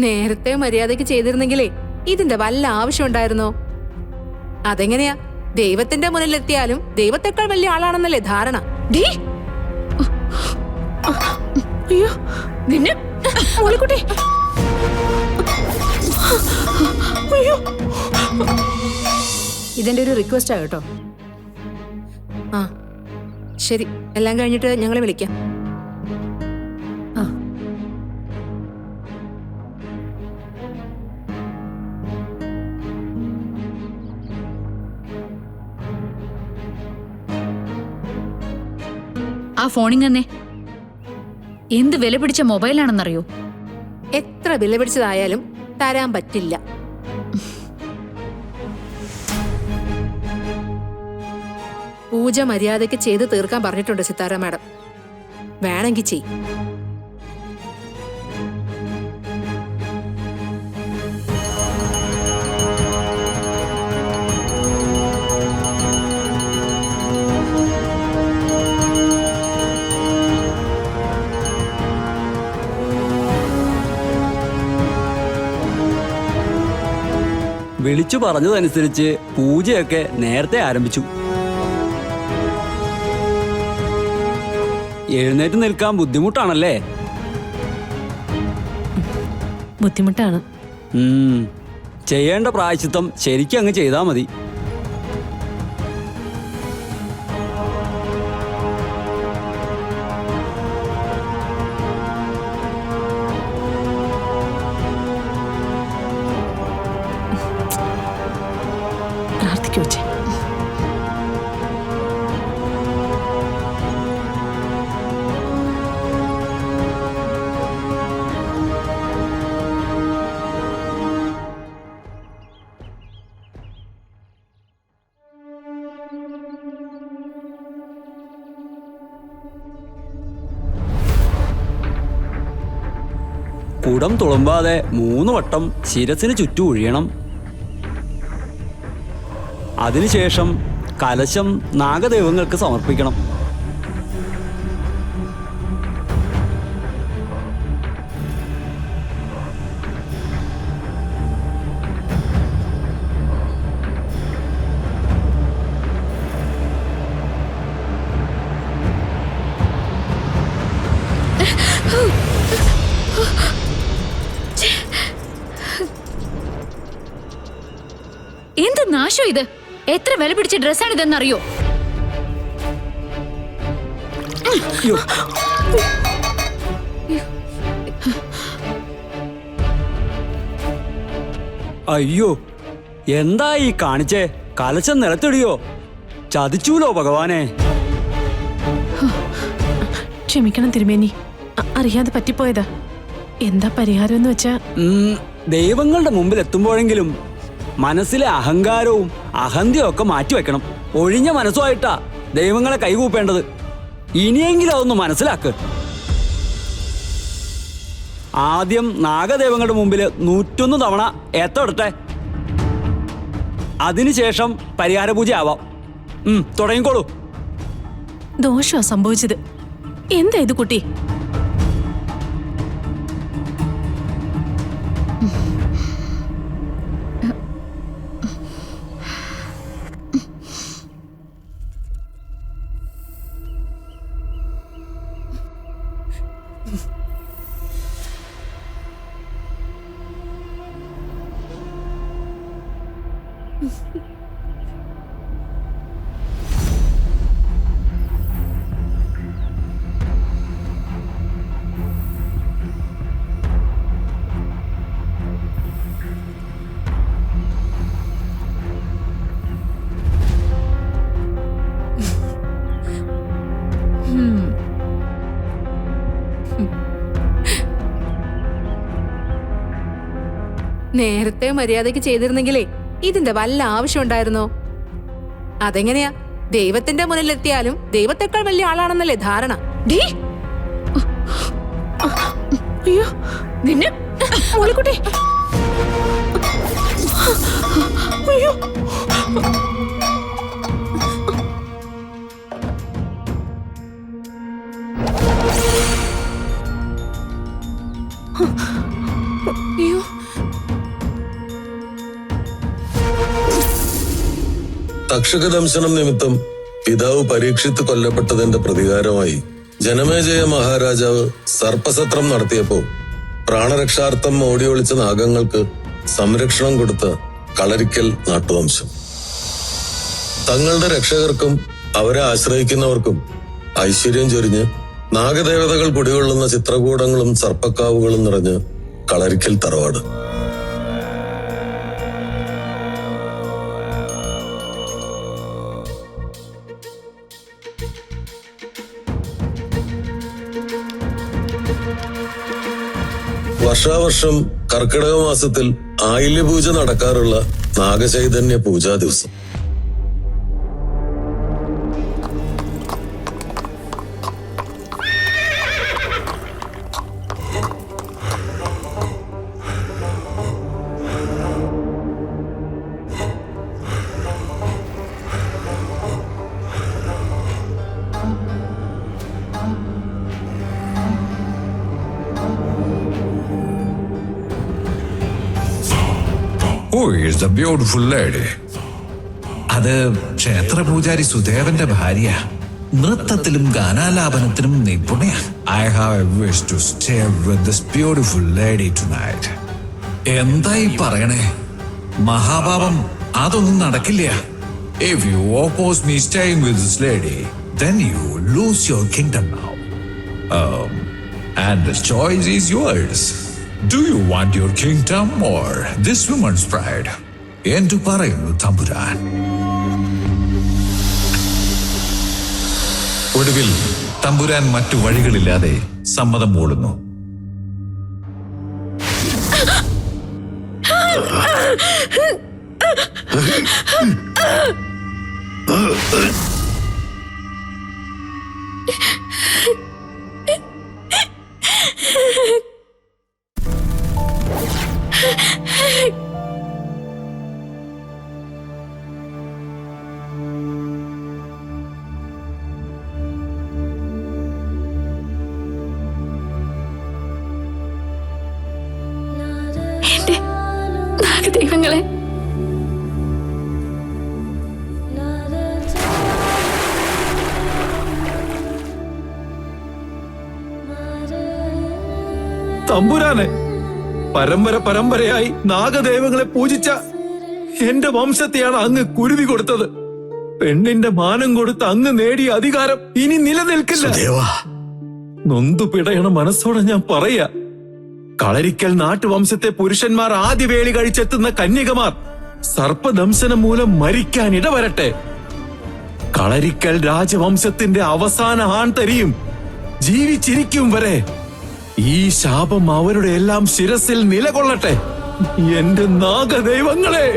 നേരത്തെ മര്യാദയ്ക്ക് ചെയ്തിരുന്നെങ്കിലേ ഇതിന്റെ വല്ല ആവശ്യം ഉണ്ടായിരുന്നോ? അതെങ്ങനെയാ? ദൈവത്തിന്റെ മുന്നിലെത്തിയാലും ദൈവത്തെക്കാൾ വലിയ ആളാണെന്നല്ലേ ധാരണ? അയ്യോ നിന്നെ മോളിക്കുട്ടി. അയ്യോ ഇതെന്റെ ഒരു റിക്വസ്റ്റ് ആകട്ടോ. ആ ശരി, എല്ലാം കഴിഞ്ഞിട്ട് ഞങ്ങളെ വിളിക്കാം. ആ ഫോണിങ്ങന്നെ എന്ത് വില പിടിച്ച മൊബൈലാണെന്നറിയോ? എത്ര വില പിടിച്ചതായാലും തരാൻ പറ്റില്ല. പൂജ മര്യാദയ്ക്ക് ചെയ്ത് തീർക്കാൻ പറഞ്ഞിട്ടുണ്ട് സിത്താര മാഡം. വേണമെങ്കിൽ ചെയ്. വിളിച്ചു പറഞ്ഞതനുസരിച്ച് പൂജയൊക്കെ നേരത്തെ ആരംഭിച്ചു. എഴുന്നേറ്റ് നിൽക്കാൻ ബുദ്ധിമുട്ടാണല്ലേ? ബുദ്ധിമുട്ടാണ്. ചെയ്യേണ്ട പ്രായശ്ചിത്തം ശരിക്കും അങ്ങ് ചെയ്താൽ മതി. പ്രാർത്ഥിക്കൂ വെച്ചേ. കുടം തുളുമ്പാതെ 3 വട്ടം ശിരസിന് ചുറ്റും ഒഴിയണം. അതിനുശേഷം കലശം നാഗദൈവങ്ങൾക്ക് സമർപ്പിക്കണം. എന്ത് നാശം ഇത്! എത്ര വില പിടിച്ച ഡ്രസ്സാണ് ഇതെന്നറിയോ? അയ്യോ, എന്താ ഈ കാണിച്ചേ? കലശം നിലത്തിടിയോ? ചതിച്ചൂലോ ഭഗവാനെ. ക്ഷമിക്കണം തിരുമേനി, അറിയാതെ പറ്റിപ്പോയതാ. എന്താ പരിഹാരം എന്ന് വെച്ചാ? ദൈവങ്ങളുടെ മുമ്പിൽ എത്തുമ്പോഴെങ്കിലും മനസ്സിലെ അഹങ്കാരവും അഹന്തിയും ഒക്കെ മാറ്റിവെക്കണം. ഒഴിഞ്ഞ മനസ്സുമായിട്ടാ ദൈവങ്ങളെ കൈകൂപ്പേണ്ടത്. ഇനിയെങ്കിലും അതൊന്ന് മനസ്സിലാക്ക്. ആദ്യം നാഗദൈവങ്ങളുടെ മുമ്പിൽ 101 തവണ ഏത്തടട്ടെ. അതിനുശേഷം പരിഹാര പൂജ ആവാം. തുടങ്ങിക്കോളൂ. ദോഷമാ സംഭവിച്ചത്. എന്താ ഇത് കുട്ടി? നേരത്തെ മര്യാദയ്ക്ക് ചെയ്തിരുന്നെങ്കിലേ ഇതിന്റെ വല്ല ആവശ്യം ഉണ്ടായിരുന്നോ? അതെങ്ങനെയാ? ദൈവത്തിന്റെ മുന്നിലെത്തിയാലും ദൈവത്തെക്കാൾ വലിയ ആളാണെന്നല്ലേ ധാരണ? അയ്യോ നിന്നെ മോളിക്കുട്ടി. അയ്യോ അയ്യോ, തക്ഷകദംശനം നിമിത്തം പിതാവ് പരീക്ഷിത്ത് കൊല്ലപ്പെട്ടതിന്റെ പ്രതികാരമായി ജനമേജയ മഹാരാജാവ് സർപ്പസത്രം നടത്തിയപ്പോ പ്രാണരക്ഷാർത്ഥം ഓടിയൊളിച്ച നാഗങ്ങൾക്ക് സംരക്ഷണം കൊടുത്ത കളരിക്കൽ നാട്ടുവംശം. തങ്ങളുടെ രക്ഷകർക്കും അവരെ ആശ്രയിക്കുന്നവർക്കും ഐശ്വര്യം ചൊരിഞ്ഞ് നാഗദേവതകൾ കുടികൊള്ളുന്ന ചിത്രകൂടങ്ങളും സർപ്പക്കാവുകളും നിറഞ്ഞ് കളരിക്കൽ തറവാട്. വർഷാവർഷം കർക്കിടക മാസത്തിൽ ആയില്യപൂജ നടക്കാറുള്ള നാഗചൈതന്യ പൂജാ ദിവസം. Who is the beautiful lady? അത് ക്ഷേത്രപൂജാരി സുദേവന്റെ ഭാര്യ. നൃത്തത്തിലും ഗാനാലാപനത്തിലും നിപുണയ. I have a wish to stay with this beautiful lady tonight. എന്തായി പറയണേ? മഹാപാപം അതൊന്നും നടക്കില്ല. If you oppose me staying with this lady, then you lose your kingdom now. And the choice is yours. Do you want your kingdom or this woman's pride? എന്തു പറയുന്നു തമ്പുരാൻ? ഒടുവിൽ തമ്പുരാൻ മറ്റു വഴികളില്ലാതെ സമ്മതം മൂളുന്നു. ദൈവങ്ങളെ, തമ്പുരാനെ, പരമ്പരയായി നാഗദേവങ്ങളെ പൂജിച്ച എന്റെ വംശത്തെയാണ് അങ്ങ് കുരുതി കൊടുത്തത്. പെണ്ണിന്റെ മാനം കൊടുത്ത് അങ്ങ് നേടിയ അധികാരം ഇനി നിലനിൽക്കില്ല. നൊന്തു പിടയണ മനസ്സോടെ ഞാൻ പറയാ, കളരിക്കൽ നാട്ടുവംശത്തെ പുരുഷന്മാർ ആദ്യ വേളി കഴിച്ചെത്തുന്ന കന്യകമാർ സർപ്പദംശനം മൂലം മരിക്കാൻ ഇടവരട്ടെ. കളരിക്കൽ രാജവംശത്തിന്റെ അവസാന ആൺതരിയും ജീവിച്ചിരിക്കും വരെ ഈ ശാപം അവരുടെ എല്ലാം ശിരസിൽ നിലകൊള്ളട്ടെ. എന്റെ നാഗദൈവങ്ങളെ!